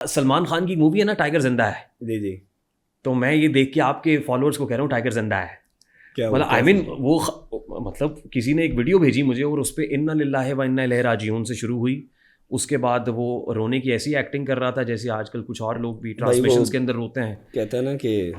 सलमान खान की मूवी है ना टाइगर जिंदा है, जी जी। तो मैं ये देख के आपके फॉलोअर्स को कह रहा हूँ टाइगर जिंदा है। क्या मतलब बोलते आई हैं? मीन मतलब किसी ने एक वीडियो भेजी मुझे और उस पे इन्ना लिल्लाहि व इन्ना इलैहि राजिऊन से शुरू हुई। उसके बाद वो रोने की ऐसी एक्टिंग कर रहा था जैसे आजकल कुछ और लोग भी भाई वो ट्रांसमिशंस के अंदर रोते हैं। कहते हैं ना कि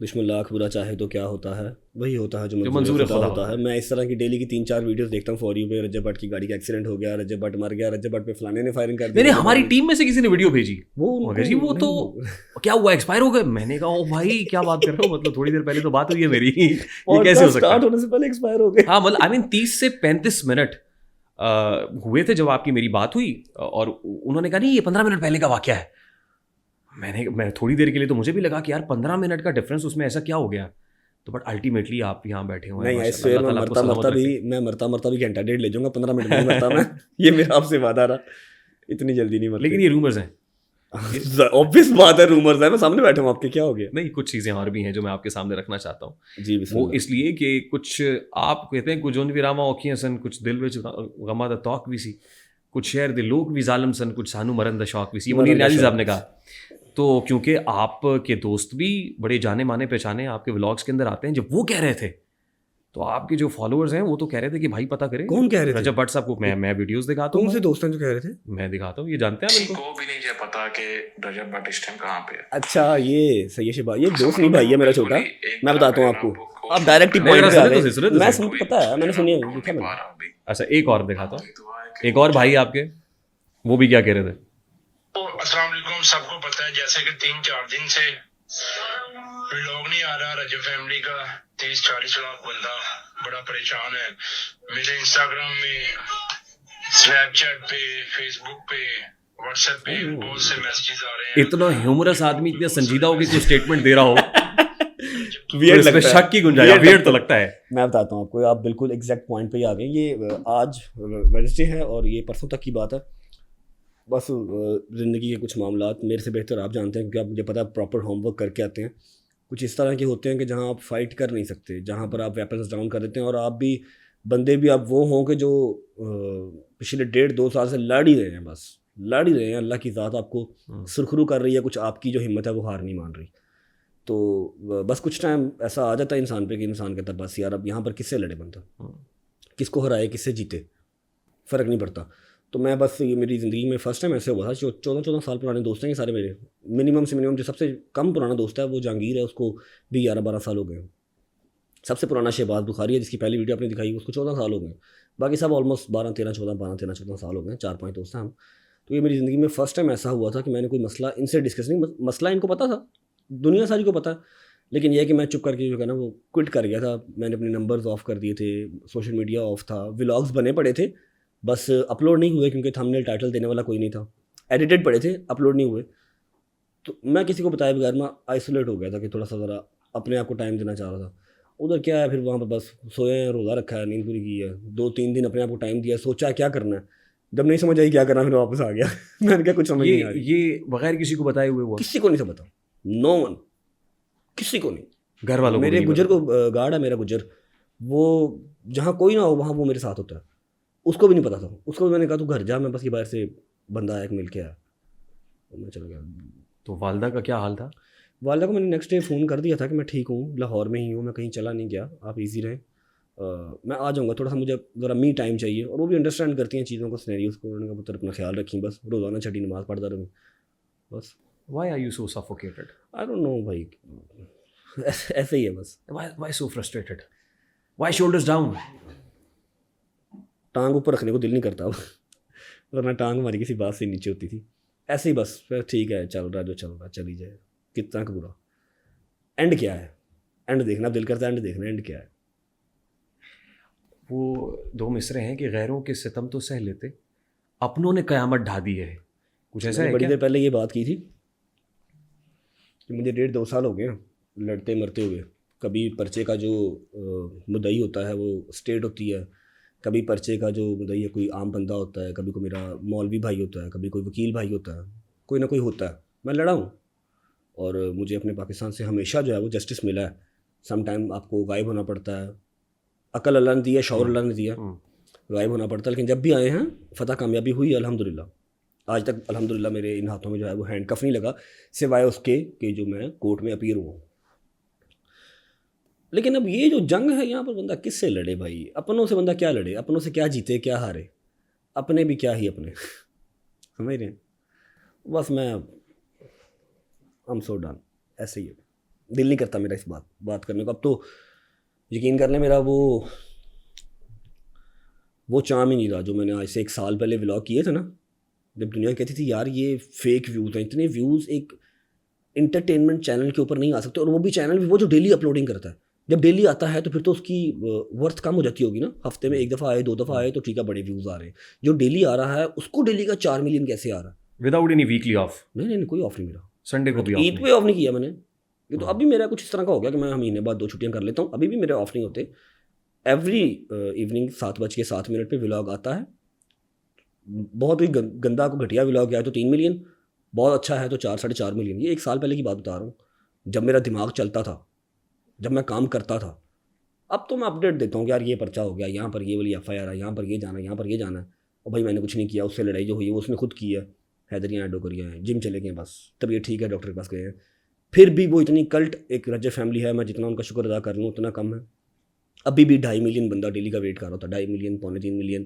दुश्मन लाख बुरा चाहे तो क्या होता है, वही होता है जो जो मंजूर मंजूर खुदा खुदा होता होता है। है। मैं इस तरह की डेली की 3-4 वीडियोस देखता हूँ फॉर यू पे। रजब भट्ट की गाड़ी का एक्सीडेंट हो गया, रजब भट्ट मर गया, रजब भट्ट पे फलाने ने फायरिंग कर दी, नहीं नहीं, रजब हमारी भट्ट टीम में से किसी ने वीडियो भेजी, वो मगर उनको जी वो तो नहीं क्या हुआ, एक्सपायर हो गए। मैंने कहा ओ भाई क्या बात कर रहे हो, मतलब थोड़ी देर पहले तो बात हुई है मेरी ये कैसे हो पॉडकास्ट सकता स्टार्ट है। होने से पहले एक्सपायर हो गए। हाँ मतलब आई मीन 30 से 35 मिनट हुए थे जब आपकी मेरी बात हुई और उन्होंने कहा नहीं ये 15 मिनट पहले का वाकया है। मैं थोड़ी देर के लिए तो मुझे भी लगा कि यार 15 मिनट का डिफरेंस, उसमें ऐसा क्या हो गया। तो बट अल्टीमेटली आप यहाँ बैठे हुए हैं नहीं, आई माशाल्लाह, स्वेयर अल्लाह मैं ताला आपको मरता सलामत मरता भी रखे। मैं मरता मरता भी घंटा डेढ़ ले जाऊंगा, 15 मिनट में नहीं मरता मैं। ये मेरा आपसे वादा रहा, इतनी जल्दी नहीं लेकिन मरते। ये रूमर्स हैं। ऑब्वियस बात है, रूमर्स है, मैं सामने बैठा हूँ आपके, क्या हो गया? नहीं कुछ चीज़ें और भी हैं जो मैं आपके सामने रखना चाहता हूँ। जी वो बिस्मिल्लाह। इसलिए कि कुछ आप कहते हैं कुछ जोन भी रामा औखियां सन, कुछ दिल विच गमा दा तौक भी सी, कुछ शहर दे लोग भी जालिम सन, कुछ सानू मरन दा शौक भी सी, मुनीर मरन दा न्याजी साहब ने शौक। कहा। तो क्योंकि आपके दोस्त भी बड़े जाने माने पहचाने आपके व्लॉग्स के अंदर आते हैं, जब वो कह रहे थे तो आपके जो फॉलोअर्स हैं वो तो कह रहे थे कि भाई पता करें कौन कह रहे थे? रजब भट्ट साहब को। मैं वीडियोस दिखाता कौन हूँ से भाई, दोस्त हैं जो कह रहे थे? मैं दिखाता हूँ, ये जानते हैं किसी बिल्कुल। को भी नहीं है पता कि रजब भट्ट इस टाइम कहाँ पे है। अच्छा, ये सही है शिबा, ये दोस्त नहीं समझो भाई है मेरा बिल्कुल छोटा। ही एक मैं बताता हूँ तरह आपको, का आप डायरेक्ट ही नहीं, पॉइंट जरा पे आ सुने तो गए। सही, सुने तो मैं सही। सुन पता है, मैंने सुनी है, देखा मैंने। अच्छा एक और दिखाता हूँ, एक और भाई आपके, वो भी क्या कह रहे थे। तो अस्सलाम वालेकुम, सबको पता है जैसे कि 3-4 दिन से व्लॉग नहीं आ रहा रजब फैमिली का। 30-40 लाख बंदा बड़ा परेशान है। मेरे इंस्टाग्राम में, स्नैपचैट पे, फेसबुक पे, व्हाट्सएप पे बहुत से मैसेजेस आ रहे हैं। इतना ह्यूमरस आदमी इतना संजीदा होकर कोई स्टेटमेंट दे रहा हो तो वियर्ड इसमें लगता है, शक की गुंजाइश, वियर्ड तो लगता है। मैं बताता हूँ आपको, आप बिल्कुल एग्जैक्ट पॉइंट पे ही आ गए। ये आज वेडनेसडे है और ये परसों तक की बात है। बस ज़िंदगी के कुछ मामलात मेरे से बेहतर आप जानते हैं, क्योंकि आप, मुझे पता है, प्रॉपर होमवर्क करके आते हैं। कुछ इस तरह के होते हैं कि जहाँ आप फाइट कर नहीं सकते, जहाँ पर आप वेपन्स डाउन कर देते हैं, और आप भी बंदे भी आप वो हों कि जो पिछले 1.5-2 साल से लड़ ही रहे हैं, बस लड़ ही रहे हैं। अल्लाह की ज़ात आपको सुरखरू कर रही है, कुछ आपकी जो हिम्मत है वो हार नहीं मान रही। तो बस कुछ टाइम ऐसा आ जाता है इंसान पे कि इंसान कहता है बस यार अब यहाँ पर किससे लड़े बंदा, किसको हराए, किससे जीते, फ़र्क नहीं पड़ता। तो मैं बस, ये मेरी ज़िंदगी में फ़र्स्ट टाइम ऐसे हुआ था। 14-14 साल पुराने दोस्त हैं ये सारे मेरे। मिनिमम से मिनिमम जो सबसे कम पुराना दोस्त है वो जहांगीर है, उसको भी 11-12 साल हो गए। सबसे पुराना शहबाज बुखारी है, जिसकी पहली वीडियो आपने दिखाई, उसको 14 साल हो गए। बाकी सब ऑलमोस्ट 12-13-14 साल हो गए, 4-5 दोस्त हैं हम। तो ये मेरी ज़िंदगी में फ़र्स्ट टाइम ऐसा हुआ था कि मैंने कोई मसला इनसे डिस्कस नहीं, मसला इनको पता था, दुनिया सारी को पता है, लेकिन यह कि मैं चुप करके जो है ना वो क्विट कर गया था। मैंने अपने नंबर्स ऑफ़ कर दिए थे, सोशल मीडिया ऑफ था, व्लॉग्स बने पड़े थे, बस अपलोड नहीं हुए क्योंकि थंबनेल टाइटल देने वाला कोई नहीं था। एडिटेड पड़े थे, अपलोड नहीं हुए। तो मैं किसी को बताए बगैर मैं आइसोलेट हो गया था कि थोड़ा सा ज़रा अपने आप को टाइम देना चाह रहा था। उधर क्या है, फिर वहाँ पर बस सोए हैं, रोज़ा रखा है, नींद पूरी की है, 2-3 दिन अपने आप को टाइम दिया, सोचा क्या करना है। जब नहीं समझ आई क्या करना, फिर वापस आ गया। मैंने क्या कुछ समझ नहीं आ रही। ये बगैर किसी को बताए हुए हुआ, किसी को नहीं से पता, नो वन, किसी को नहीं। घर वालों को भी मेरे नहीं गुजर पता। को गार्ड है, मेरा गुजर, वो जहाँ कोई ना हो वहाँ वो मेरे साथ होता है, उसको भी नहीं पता था। उसको भी मैंने कहा तू घर जा, मैं बस ये बाहर से बंदा आया, मिल के आया, तो मैं चला गया। तो वालदा का क्या हाल था। वालिदा को मैंने नेक्स्ट डे फ़ोन कर दिया था कि मैं ठीक हूँ, लाहौर में ही हूँ, मैं कहीं चला नहीं गया, आप इजी रहें, मैं आ जाऊँगा, थोड़ा सा मुझे ज़रा मी टाइम चाहिए। और वो भी अंडरस्टैंड करती हैं चीज़ों को, सिनेरियोज़ को। उन्होंने कहा पुत्र अपना ख्याल रखी, बस रोज़ाना छठी नमाज़ पढ़ता रहूँ, बस। Why are you so suffocated? I don't know भाई, ऐसे ही है बस। Why so frustrated? Why shoulders down? टांग ऊपर रखने को दिल नहीं करता अब, वरना टांग हमारी किसी बात से नीचे होती थी। ऐसे ही बस, फिर ठीक है, चल रहा है जो चल रहा है, चली जाए, कितना का बुरा। एंड क्या है, एंड देखना दिल करता है, एंड देखना एंड क्या है। वो 2 मिसरे हैं कि गैरों के सितम तो सह लेते, अपनों ने कयामत ढा दी है। कुछ ऐसा मैंने है बड़ी क्या। देर पहले ये बात की थी कि मुझे 1.5-2 साल हो गए हैं लड़ते मरते हुए। कभी पर्चे का जो मुद्दई होता है वो स्टेट होती है, कभी पर्चे का जो मुद्दई है कोई आम बंदा होता है, कभी कोई मेरा मौलवी भाई होता है, कभी कोई वकील भाई होता है, कोई ना कोई होता है। मैं लड़ा हूँ और मुझे अपने पाकिस्तान से हमेशा जो है वो जस्टिस मिला है। सम टाइम आपको गायब होना पड़ता है, अकल अल्लाह ने दिया, शौर अल्लाह ने दिया, गायब होना पड़ता है, लेकिन जब भी आए हैं फ़तह कामयाबी हुई अल्हम्दुलिल्लाह। आज तक अल्हम्दुलिल्लाह मेरे इन हाथों में जो है वो हैंड कफ नहीं लगा, सिवाय उसके कि जो मैं कोर्ट में अपीयर हुआ। लेकिन अब ये जो जंग है यहाँ पर बंदा किससे लड़े भाई? अपनों से बंदा क्या लड़े? अपनों से क्या जीते क्या हारे? अपने भी क्या ही अपने समझ रहे हैं? बस मैं I'm so done, ऐसे ही है। दिल नहीं करता मेरा इस बात करने को। अब तो यकीन कर लें मेरा वो चाम ही नहीं रहा जो मैंने आज से 1 साल पहले व्लॉग किए थे ना, जब दुनिया कहती थी यार ये फेक व्यूज़ हैं। इतने व्यूज़ एक इंटरटेनमेंट चैनल के ऊपर नहीं आ सकते, और वो भी चैनल भी वो जो डेली अपलोडिंग करता है। जब डेली आता है तो फिर तो उसकी वर्थ कम हो जाती होगी ना। हफ्ते में 1 दफ़ा आए 2 दफ़ा आए तो ठीक है, बड़े व्यूज़ आ रहे हैं। जो डेली आ रहा है उसको डेली का 4 मिलियन कैसे आ रहा है? Without any weekly off? नहीं, कोई ऑफ नहीं मेरा। संडे को भी ईद पे ऑफ नहीं किया मैंने। ये तो अभी मेरा कुछ इस तरह का हो गया कि मैं महीने बाद 2 छुट्टियां कर लेता हूँ। अभी भी मेरे ऑफ नहीं होते। एवरी इवनिंग 7:07 पे व्लॉग आता है। बहुत ही गंदा को घटिया व्लॉग है तो 3 मिलियन, बहुत अच्छा है तो 4-4.5 मिलियन। ये 1 साल पहले की बात बता रहा हूँ, जब मेरा दिमाग चलता था, जब मैं काम करता था। अब तो मैं अपडेट देता हूँ कि यार ये पर्चा हो गया, यहाँ पर ये वाली FIR है, यहाँ पर ये जाना है, यहाँ पर ये जाना है। और भाई मैंने कुछ नहीं किया, उससे लड़ाई जो हुई है वो उसने खुद की है। हैदरियाँ एडो करिया हैं, जिम चले गए, बस तबीयत ठीक है, डॉक्टर के पास गए हैं। फिर भी वो इतनी कल्ट एक रजब फैमिली है, मैं जितना उनका शुक्र अदा कर लूँ उतना कम है। अभी भी 2.5 मिलियन बंदा डेली का वेट कर रहा होता। 2.5 मिलियन, 2.25 मिलियन।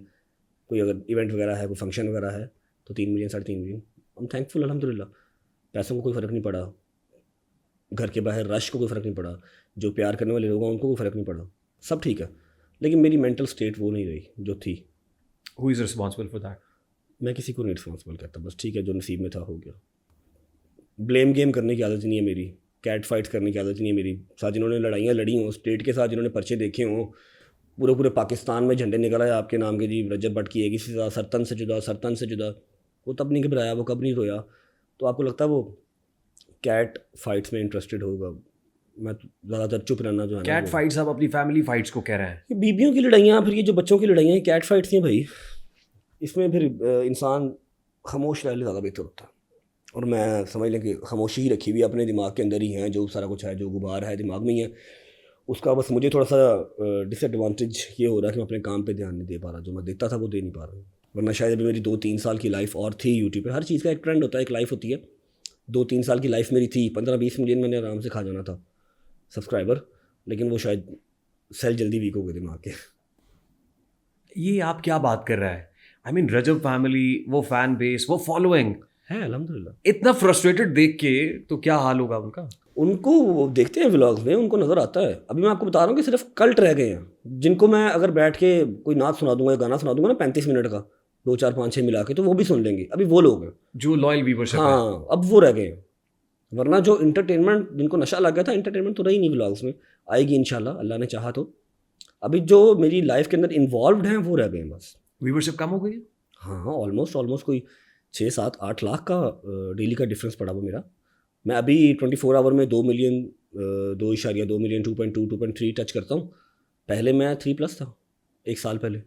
कोई अगर इवेंट वगैरह है, कोई फंक्शन वगैरह है तो 3 मिलियन, 3.5 मिलियन। हम थैंकफुल अल्हम्दुलिल्लाह। पैसों को कोई फ़र्क नहीं पड़ा, घर के बाहर रश को कोई फ़र्क नहीं पड़ा, जो प्यार करने वाले लोग हैं उनको कोई फ़र्क नहीं पड़ा, सब ठीक है। लेकिन मेरी मेंटल स्टेट वो नहीं रही जो थी। Who is responsible for that? मैं किसी को नहीं रिस्पॉन्सिबल करता, बस ठीक है जो नसीब में था हो गया। ब्लेम गेम करने की आदत नहीं है मेरी, कैट फाइट्स करने की आदत नहीं है मेरी। साथ जिन्होंने लड़ाइयाँ लड़ी हों, स्टेट के साथ जिन्होंने पर्चे देखे हों, पूरे पाकिस्तान में झंडे निकला है आपके नाम के, जी रजब भट्ट की एक ही सरतन से जुदा, सरतन से जुदा। वो तब नहीं घबराया, वो कब नहीं रोया। तो आपको लगता है वो कैट फाइट्स में इंटरेस्टेड होगा? मैं तो ज़्यादातर चुप रहना जो है। कैट फाइट्स आप अपनी फैमिली फाइट्स को कह रहे हैं? ये बीबियों की लड़ाइयाँ, फिर ये जो बच्चों की लड़ाइयाँ, कैट फाइट्स हैं भाई। इसमें फिर इंसान खामोश रहने ज़्यादा बेहतर होता है। और मैं समझ लें कि खामोशी ही रखी हुई अपने दिमाग के अंदर ही है। जो सारा कुछ है, जो गुबार है दिमाग में ही है, उसका बस मुझे थोड़ा सा डिसएडवांटेज ये हो रहा है कि मैं अपने काम पे ध्यान नहीं दे पा रहा। जो मैं देखता था वो दे नहीं पा रहा हूँ। वरना शायद अभी मेरी 2-3 साल की लाइफ और थी यूट्यूब पे। हर चीज़ का एक ट्रेंड होता है, एक लाइफ होती है। 2-3 साल की लाइफ मेरी थी, 15-20 मिलियन मैंने आराम से खा जाना था सब्सक्राइबर। लेकिन वो शायद सेल जल्दी वीक हो गए दिमाग के। ये आप क्या बात कर रहा है? आई मीन रजब फैमिली, वो फैन बेस, वो फॉलोइंग है अल्हम्दुलिल्लाह। इतना फ्रस्ट्रेटेड देख के तो क्या हाल होगा उनका? उनको वो देखते हैं व्लॉग्स में, उनको नज़र आता है। अभी मैं आपको बता रहा हूँ कि सिर्फ कल्ट रह गए हैं, जिनको मैं अगर बैठ के कोई नाच सुना दूंगा या गाना सुना दूंगा ना 35 मिनट का, 2 4 5 6 मिला के, तो वो भी सुन लेंगे। अभी वो लोग हैं जो लॉयल व्यूअरशिप है। हाँ, अब वो रह गए हैं। वरना जो इंटरटेनमेंट, जिनको नशा लग गया था, इंटरटेनमेंट तो रही नहीं व्लॉग्स में। आएगी इंशाल्लाह, अल्लाह ने चाहा तो। अभी जो मेरी लाइफ के अंदर इन्वॉल्व हैं वो रह गए हैं बस। व्यूअरशिप कम हो गई है? हाँ, ऑलमोस्ट कोई 6-7-8 लाख का डेली का डिफरेंस पड़ा वो मेरा। मैं अभी 24 आवर में 2 मिलियन, 2.2 मिलियन, 2.2, 2.3 टच करता हूँ। पहले मैं 3+ था 1 साल पहले।